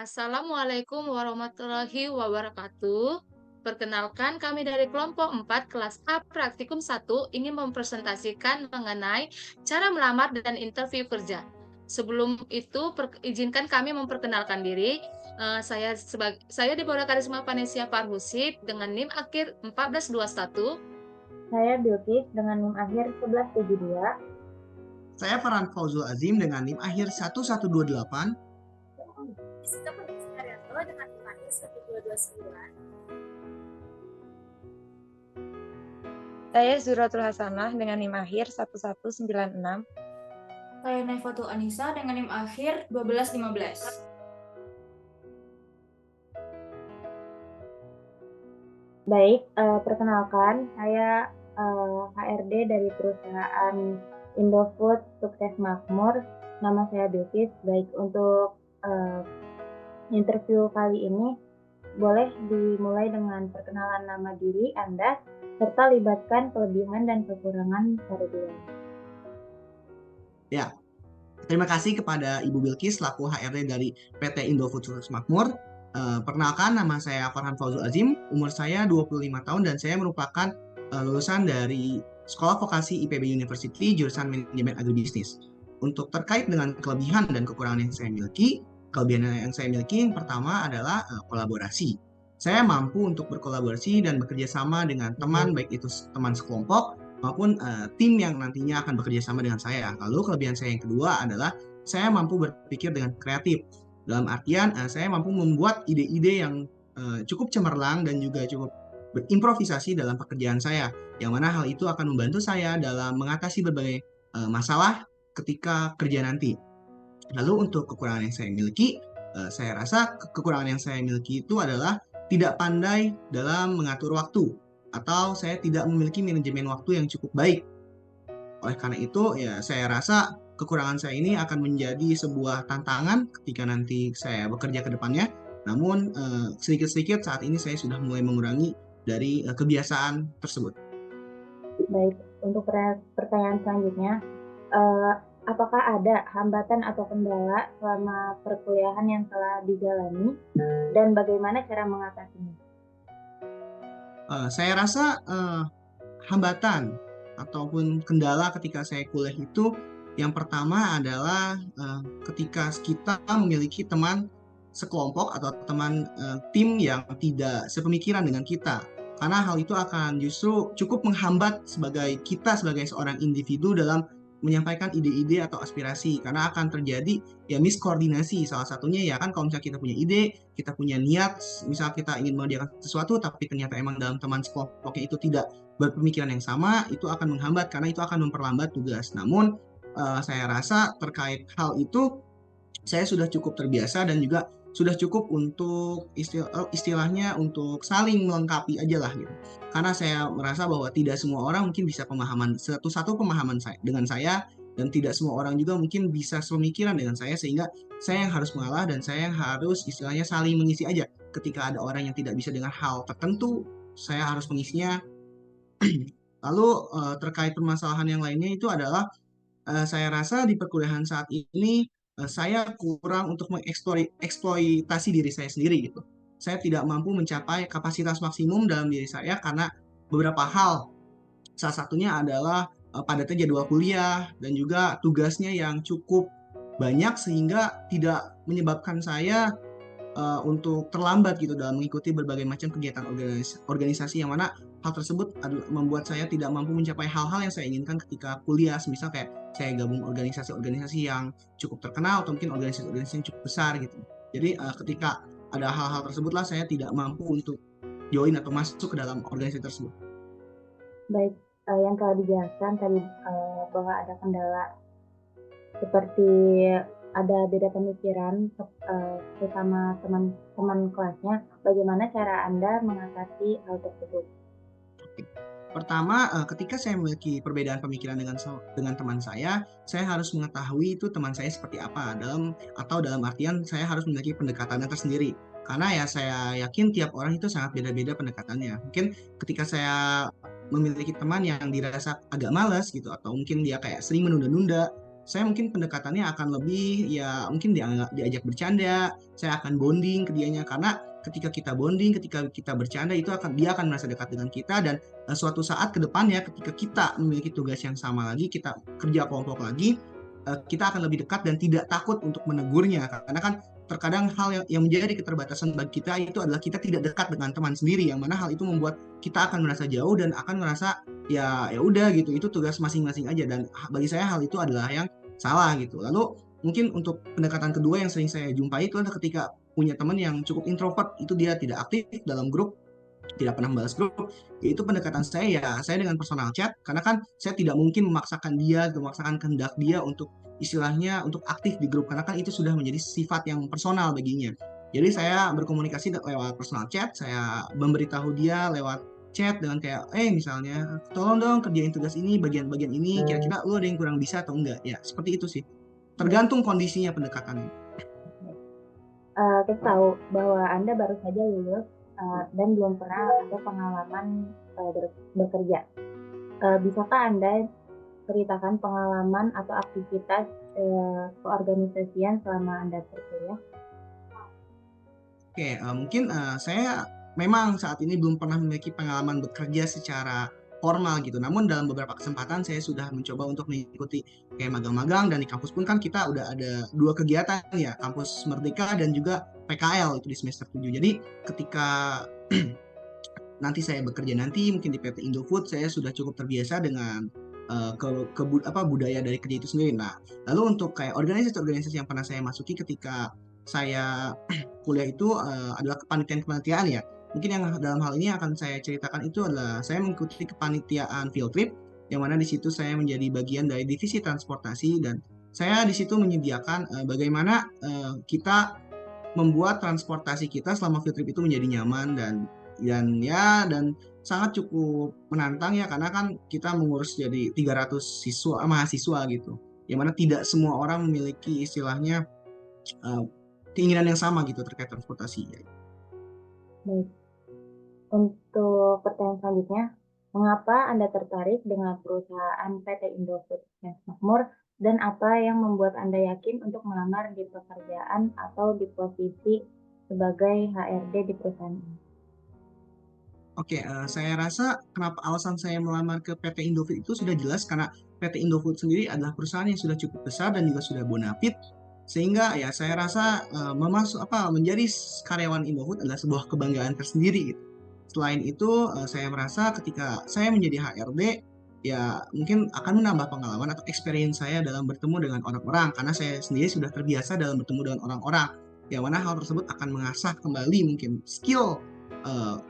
Assalamualaikum warahmatullahi wabarakatuh. Perkenalkan, kami dari kelompok 4 kelas A Praktikum 1 ingin mempresentasikan mengenai cara melamar dan interview kerja. Sebelum itu, izinkan kami memperkenalkan diri. Saya Deborah Karisma Panesia Parhusip dengan NIM akhir 1421. Saya Bilkis dengan NIM akhir 1172. Saya Farhan Fauzul Azim dengan NIM akhir 1128. Jessica Putri Haryanto dengan NIM akhir 1229. Saya Zuratul Hasanah dengan NIM akhir 1196. Saya Naifatul Anissa dengan NIM akhir 1215. Baik, perkenalkan saya HRD dari perusahaan Indofood Sukses Makmur. Nama saya Bilkis. Baik, untuk interview kali ini boleh dimulai dengan perkenalan nama diri Anda serta libatkan kelebihan dan kekurangan pada diri. Ya, terima kasih kepada Ibu Bilkis selaku HRD dari PT Indofood Sukses Makmur. Perkenalkan, nama saya Farhan Fauzul Azim, umur saya 25 tahun dan saya merupakan lulusan dari Sekolah Vokasi IPB University jurusan Manajemen Agribisnis. Untuk terkait dengan kelebihan dan kekurangan yang saya miliki, yang pertama adalah kolaborasi. Saya mampu untuk berkolaborasi dan bekerja sama dengan teman, baik itu teman sekelompok maupun tim yang nantinya akan bekerja sama dengan saya. Lalu kelebihan saya yang kedua adalah saya mampu berpikir dengan kreatif. Dalam artian saya mampu membuat ide-ide yang cukup cemerlang dan juga cukup berimprovisasi dalam pekerjaan saya, yang mana hal itu akan membantu saya dalam mengatasi berbagai masalah ketika kerja nanti. Lalu untuk kekurangan yang saya miliki, saya rasa kekurangan yang saya miliki itu adalah tidak pandai dalam mengatur waktu, atau saya tidak memiliki manajemen waktu yang cukup baik. Oleh karena itu, ya saya rasa kekurangan saya ini akan menjadi sebuah tantangan ketika nanti saya bekerja ke depannya. Namun sedikit-sedikit saat ini saya sudah mulai mengurangi dari kebiasaan tersebut. Baik, untuk pertanyaan selanjutnya, apakah ada hambatan atau kendala selama perkuliahan yang telah dijalani dan bagaimana cara mengatasinya? Saya rasa hambatan ataupun kendala ketika saya kuliah itu yang pertama adalah ketika kita memiliki teman sekelompok atau teman tim yang tidak sepemikiran dengan kita, karena hal itu akan justru cukup menghambat kita sebagai seorang individu dalam menyampaikan ide-ide atau aspirasi, karena akan terjadi ya miskoordinasi. Salah satunya ya kan kalau misalnya kita punya ide, kita punya niat, misal kita ingin mengerjakan sesuatu tapi ternyata emang dalam teman sekelompoknya itu tidak berpemikiran yang sama, itu akan menghambat karena itu akan memperlambat tugas. Namun saya rasa terkait hal itu saya sudah cukup terbiasa dan juga sudah cukup untuk istilahnya untuk saling melengkapi aja lah gitu. Karena saya merasa bahwa tidak semua orang mungkin bisa satu pemahaman saya dengan saya, dan tidak semua orang juga mungkin bisa sepemikiran dengan saya, sehingga saya yang harus mengalah dan saya yang harus istilahnya saling mengisi aja. Ketika ada orang yang tidak bisa dengan hal tertentu, saya harus mengisinya. Lalu terkait permasalahan yang lainnya itu adalah saya rasa di perkuliahan saat ini saya kurang untuk mengeksploitasi diri saya sendiri gitu. Saya tidak mampu mencapai kapasitas maksimum dalam diri saya karena beberapa hal. Salah satunya adalah padatnya jadwal kuliah dan juga tugasnya yang cukup banyak sehingga tidak menyebabkan saya untuk terlambat gitu dalam mengikuti berbagai macam kegiatan organisasi, yang mana hal tersebut membuat saya tidak mampu mencapai hal-hal yang saya inginkan ketika kuliah. Misal kayak saya gabung organisasi-organisasi yang cukup terkenal atau mungkin organisasi-organisasi yang cukup besar gitu. Jadi ketika ada hal-hal tersebutlah saya tidak mampu untuk join atau masuk ke dalam organisasi tersebut. Baik, yang telah dijelaskan tadi bahwa ada kendala seperti ada beda pemikiran bersama teman-teman kelasnya, bagaimana cara Anda mengatasi hal tersebut? Pertama, ketika saya memiliki perbedaan pemikiran dengan teman saya harus mengetahui itu teman saya seperti apa, dalam artian saya harus memiliki pendekatannya tersendiri. Karena ya saya yakin tiap orang itu sangat beda-beda pendekatannya. Mungkin ketika saya memiliki teman yang dirasa agak malas gitu, atau mungkin dia kayak sering menunda-nunda, saya mungkin pendekatannya akan lebih ya mungkin diajak bercanda, saya akan bonding ke dianya karena ketika kita bonding, ketika kita bercanda dia akan merasa dekat dengan kita dan suatu saat ke depannya ketika kita memiliki tugas yang sama lagi, kita kerja kelompok lagi, kita akan lebih dekat dan tidak takut untuk menegurnya. Karena kan terkadang hal yang menjadi keterbatasan bagi kita itu adalah kita tidak dekat dengan teman sendiri, yang mana hal itu membuat kita akan merasa jauh dan akan merasa ya udah gitu, itu tugas masing-masing aja, dan bagi saya hal itu adalah yang salah gitu. Lalu mungkin untuk pendekatan kedua yang sering saya jumpai itu adalah ketika punya teman yang cukup introvert, itu dia tidak aktif dalam grup, tidak pernah membalas grup, yaitu pendekatan saya ya saya dengan personal chat, karena kan saya tidak mungkin memaksakan kehendak dia untuk istilahnya untuk aktif di grup, karena kan itu sudah menjadi sifat yang personal baginya. Jadi saya berkomunikasi lewat personal chat, saya memberitahu dia lewat chat dengan kayak misalnya tolong dong kerjain tugas ini, bagian-bagian ini, kira-kira lu ada yang kurang bisa atau enggak, ya seperti itu sih, tergantung kondisinya pendekatannya. Kita tahu bahwa Anda baru saja lulus dan belum pernah ada pengalaman bekerja. Bisakah Anda ceritakan pengalaman atau aktivitas keorganisasian selama Anda berkuliah? Oke, mungkin saya memang saat ini belum pernah memiliki pengalaman bekerja secara formal gitu. Namun dalam beberapa kesempatan saya sudah mencoba untuk mengikuti kayak magang-magang, dan di kampus pun kan kita udah ada 2 kegiatan ya, Kampus Merdeka dan juga PKL itu di semester 7. Jadi ketika nanti saya bekerja mungkin di PT Indofood, saya sudah cukup terbiasa dengan budaya dari kerja itu sendiri. Nah, lalu untuk kayak organisasi-organisasi yang pernah saya masuki ketika saya kuliah itu adalah kepanitiaan ya. Mungkin yang dalam hal ini akan saya ceritakan itu adalah saya mengikuti kepanitiaan field trip, yang mana di situ saya menjadi bagian dari divisi transportasi, dan saya di situ menyediakan bagaimana kita membuat transportasi kita selama field trip itu menjadi nyaman dan sangat cukup menantang ya, karena kan kita mengurus jadi 300 mahasiswa gitu, yang mana tidak semua orang memiliki istilahnya uh, keinginan yang sama gitu terkait transportasi. Baik. Untuk pertanyaan selanjutnya, mengapa Anda tertarik dengan perusahaan PT Indofood Makmur, dan apa yang membuat Anda yakin untuk melamar di pekerjaan atau di posisi sebagai HRD di perusahaan ini? Oke, saya rasa kenapa alasan saya melamar ke PT Indofood itu sudah jelas, karena PT Indofood sendiri adalah perusahaan yang sudah cukup besar dan juga sudah bonafit, sehingga ya saya rasa menjadi karyawan Indofood adalah sebuah kebanggaan tersendiri gitu. Selain itu, saya merasa ketika saya menjadi HRD, ya mungkin akan menambah pengalaman atau experience saya dalam bertemu dengan orang-orang, karena saya sendiri sudah terbiasa dalam bertemu dengan orang-orang, yang mana hal tersebut akan mengasah kembali mungkin skill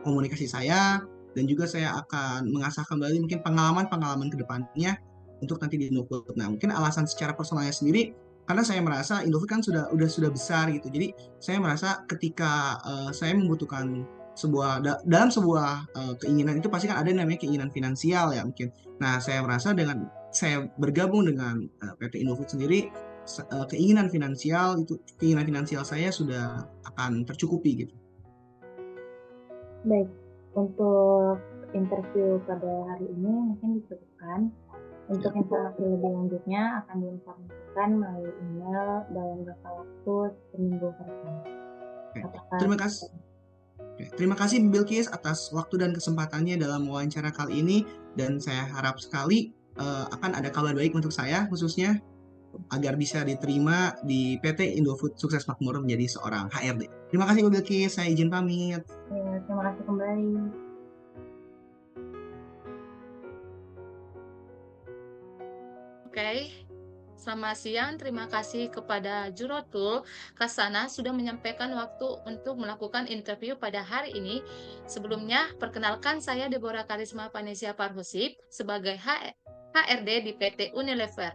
komunikasi saya, dan juga saya akan mengasah kembali mungkin pengalaman-pengalaman kedepannya untuk nanti di Indofood. Nah, mungkin alasan secara personalnya sendiri, karena saya merasa Indofood kan sudah besar gitu. Jadi saya merasa ketika saya membutuhkan dalam sebuah keinginan itu pasti kan ada yang namanya keinginan finansial ya mungkin. Nah, saya merasa dengan saya bergabung dengan PT Indofood sendiri, keinginan finansial saya sudah akan tercukupi gitu. Baik, untuk interview pada hari ini mungkin dicukupkan. Untuk informasi lebih lanjutnya akan diinformasikan melalui email dalam beberapa waktu seminggu ke depan. Terima kasih. Terima kasih Bilkis atas waktu dan kesempatannya dalam wawancara kali ini, dan saya harap sekali akan ada kabar baik untuk saya khususnya agar bisa diterima di PT Indofood Sukses Makmur menjadi seorang HRD. Terima kasih Bilkis, saya izin pamit. Ya, terima kasih kembali. Oke. Selamat siang, terima kasih kepada Jurotul Kasana sudah menyampaikan waktu untuk melakukan interview pada hari ini. Sebelumnya, perkenalkan saya Deborah Karisma Panesia Parhusip sebagai HRD di PT Unilever.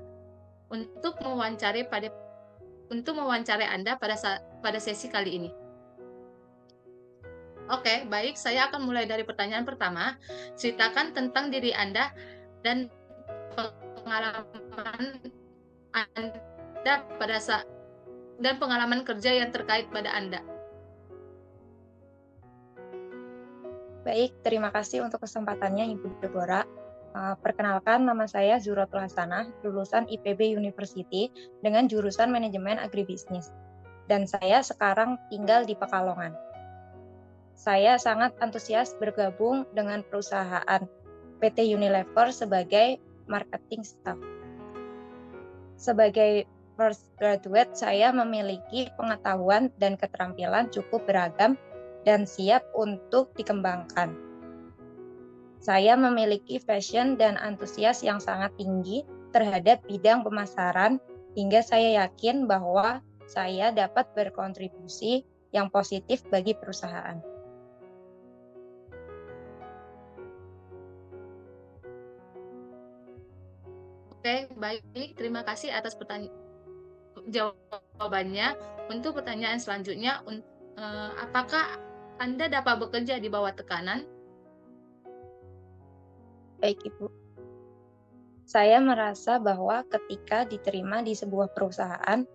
Untuk mewawancari pada untuk mewawancarai Anda pada sesi kali ini. Oke, baik. Saya akan mulai dari pertanyaan pertama. Ceritakan tentang diri Anda dan pengalaman Anda dan pengalaman kerja yang terkait pada Anda. Baik, terima kasih untuk kesempatannya Ibu Deborah. Perkenalkan, nama saya Zuratul Hasanah, lulusan IPB University dengan jurusan Manajemen Agribisnis. Dan saya sekarang tinggal di Pekalongan. Saya sangat antusias bergabung dengan perusahaan PT Unilever sebagai marketing staff. Sebagai first graduate, saya memiliki pengetahuan dan keterampilan cukup beragam dan siap untuk dikembangkan. Saya memiliki passion dan antusias yang sangat tinggi terhadap bidang pemasaran, hingga saya yakin bahwa saya dapat berkontribusi yang positif bagi perusahaan. Oke, baik. Terima kasih atas jawabannya. Untuk pertanyaan selanjutnya, apakah Anda dapat bekerja di bawah tekanan? Baik, Ibu. Saya merasa bahwa ketika diterima di sebuah perusahaan,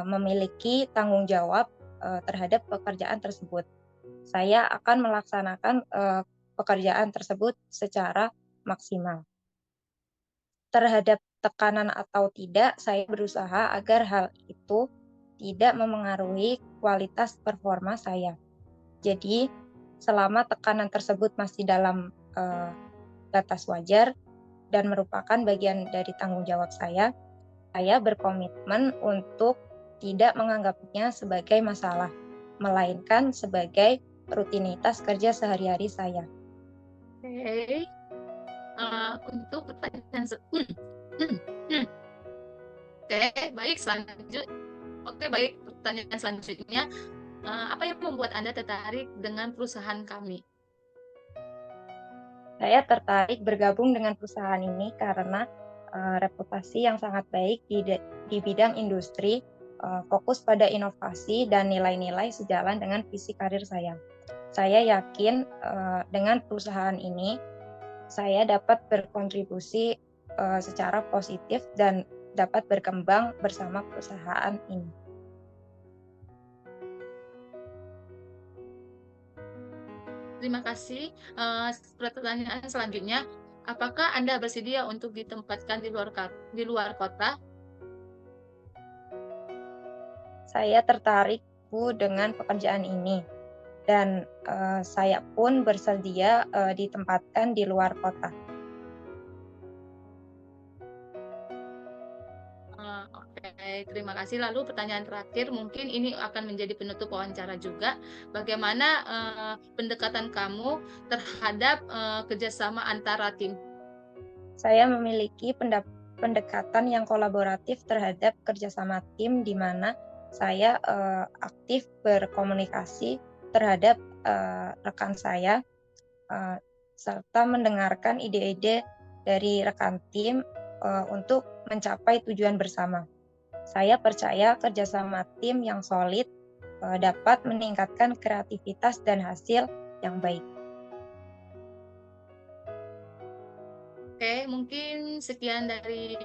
memiliki tanggung jawab terhadap pekerjaan tersebut. Saya akan melaksanakan pekerjaan tersebut secara maksimal. Terhadap tekanan atau tidak, saya berusaha agar hal itu tidak memengaruhi kualitas performa saya. Jadi, selama tekanan tersebut masih dalam batas wajar dan merupakan bagian dari tanggung jawab saya berkomitmen untuk tidak menganggapnya sebagai masalah, melainkan sebagai rutinitas kerja sehari-hari saya. Oke. Untuk pertanyaan baik selanjutnya. Oke, baik, pertanyaan selanjutnya, apa yang membuat Anda tertarik dengan perusahaan kami? Saya tertarik bergabung dengan perusahaan ini karena reputasi yang sangat baik di bidang industri, fokus pada inovasi dan nilai-nilai sejalan dengan visi karir saya. Saya yakin dengan perusahaan ini saya dapat berkontribusi secara positif dan dapat berkembang bersama perusahaan ini. Terima kasih. Pertanyaan selanjutnya, apakah Anda bersedia untuk ditempatkan di luar kota? Saya tertarik, Bu, dengan pekerjaan ini, dan saya pun bersedia ditempatkan di luar kota. Oke, terima kasih. Lalu pertanyaan terakhir, mungkin ini akan menjadi penutup wawancara juga. Bagaimana pendekatan kamu terhadap kerjasama antara tim? Saya memiliki pendekatan yang kolaboratif terhadap kerjasama tim, di mana saya aktif berkomunikasi terhadap rekan saya, serta mendengarkan ide-ide dari rekan tim untuk mencapai tujuan bersama. Saya percaya kerjasama tim yang solid dapat meningkatkan kreativitas dan hasil yang baik. Oke, mungkin sekian dari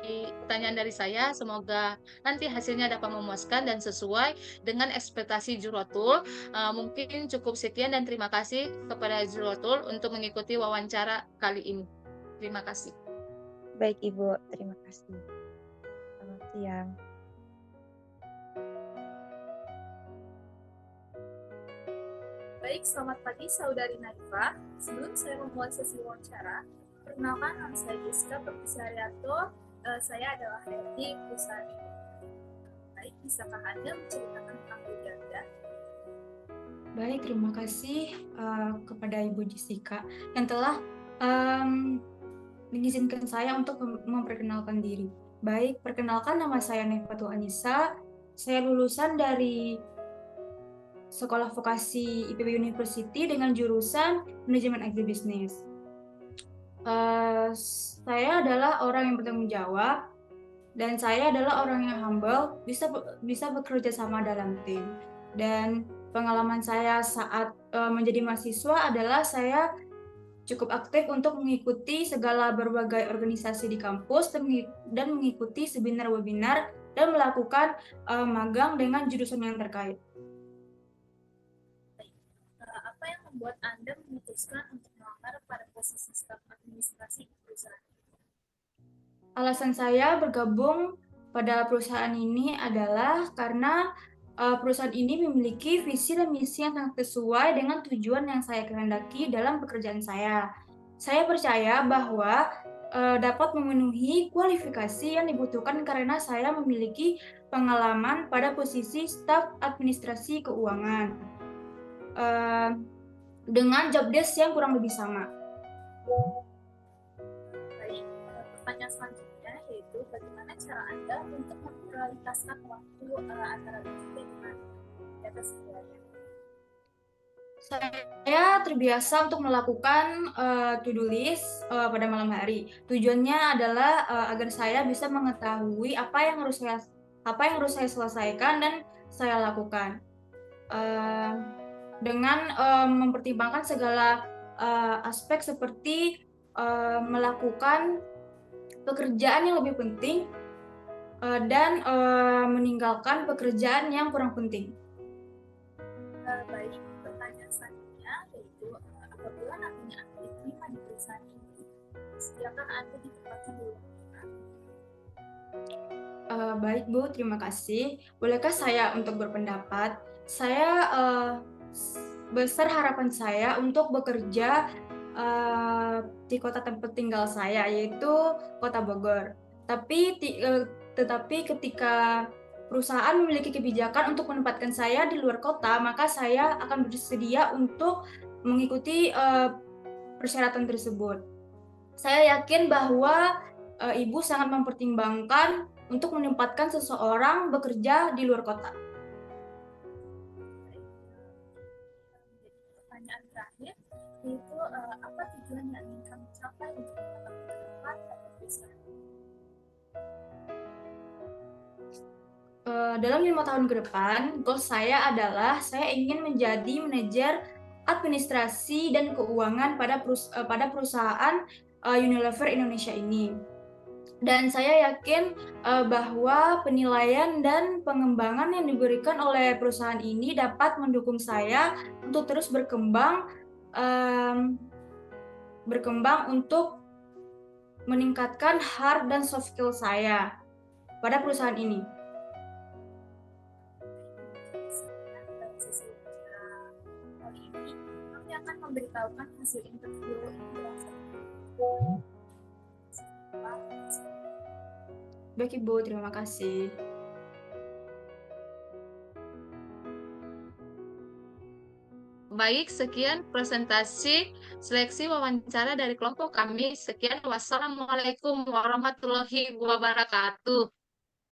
pertanyaan dari saya. Semoga nanti hasilnya dapat memuaskan dan sesuai dengan ekspektasi Zuratul. Mungkin cukup sekian dan terima kasih kepada Zuratul untuk mengikuti wawancara kali ini. Terima kasih. Baik, Ibu. Terima kasih. Selamat siang. Baik, selamat pagi Saudari Naifa. Sebelum saya memulai sesi wawancara, perkenalkan nama saya Jessica Perpisarianto. Saya adalah HRD perusahaan ini. Baik, bisakah Anda menceritakan tentang diri Anda? Baik, terima kasih kepada Ibu Jessica yang telah mengizinkan saya untuk memperkenalkan diri. Baik, perkenalkan, nama saya Naifatul Anissa. Saya lulusan dari Sekolah Vokasi IPB University dengan jurusan Manajemen Agribisnis. Saya adalah orang yang bertanggung jawab Dan saya adalah orang yang humble, bisa bekerja sama dalam tim. Dan pengalaman saya saat menjadi mahasiswa adalah saya cukup aktif untuk mengikuti segala berbagai organisasi di kampus dan mengikuti seminar webinar dan melakukan magang dengan jurusan yang terkait. Apa yang membuat Anda memutuskan untuk melamar pada posisi staf administrasi perusahaan? Alasan saya bergabung pada perusahaan ini adalah karena perusahaan ini memiliki visi dan misi yang sangat sesuai dengan tujuan yang saya kehendaki dalam pekerjaan saya. Saya percaya bahwa dapat memenuhi kualifikasi yang dibutuhkan karena saya memiliki pengalaman pada posisi staf administrasi keuangan dengan job desk yang kurang lebih sama. Baik, pertanyaan selanjutnya yaitu bagaimana cara Anda untuk memprioritaskan waktu antara bekerja dengan data sehari-hari? Saya terbiasa untuk melakukan to-do list pada malam hari. Tujuannya adalah agar saya bisa mengetahui apa yang harus saya selesaikan dan saya lakukan. Dengan mempertimbangkan segala aspek seperti melakukan pekerjaan yang lebih penting dan meninggalkan pekerjaan yang kurang penting. Baik, pertanyaan selanjutnya yaitu apabila nantinya Anda diterima di perusahaan ini, sediakan Anda ditempatkan di ruang mana? Baik Bu, terima kasih. Bolehkah saya untuk berpendapat? Saya besar harapan saya untuk bekerja di kota tempat tinggal saya, yaitu Kota Bogor. Tetapi ketika perusahaan memiliki kebijakan untuk menempatkan saya di luar kota, maka saya akan bersedia untuk mengikuti persyaratan tersebut. Saya yakin bahwa Ibu sangat mempertimbangkan untuk menempatkan seseorang bekerja di luar kota. Pertanyaan terakhir yaitu apa tujuan yang ingin kamu capai untuk tahun ke depan pada perusahaan? Dalam 5 tahun ke depan, goal saya adalah saya ingin menjadi manajer administrasi dan keuangan pada perusahaan Unilever Indonesia ini. Dan saya yakin bahwa penilaian dan pengembangan yang diberikan oleh perusahaan ini dapat mendukung saya untuk terus berkembang untuk meningkatkan hard dan soft skill saya pada perusahaan ini. Kali ini kami akan memberitahukan hasil interview ini dalam Baik Ibu, terima kasih. Baik, sekian presentasi seleksi wawancara dari kelompok kami. Sekian, wassalamualaikum warahmatullahi wabarakatuh.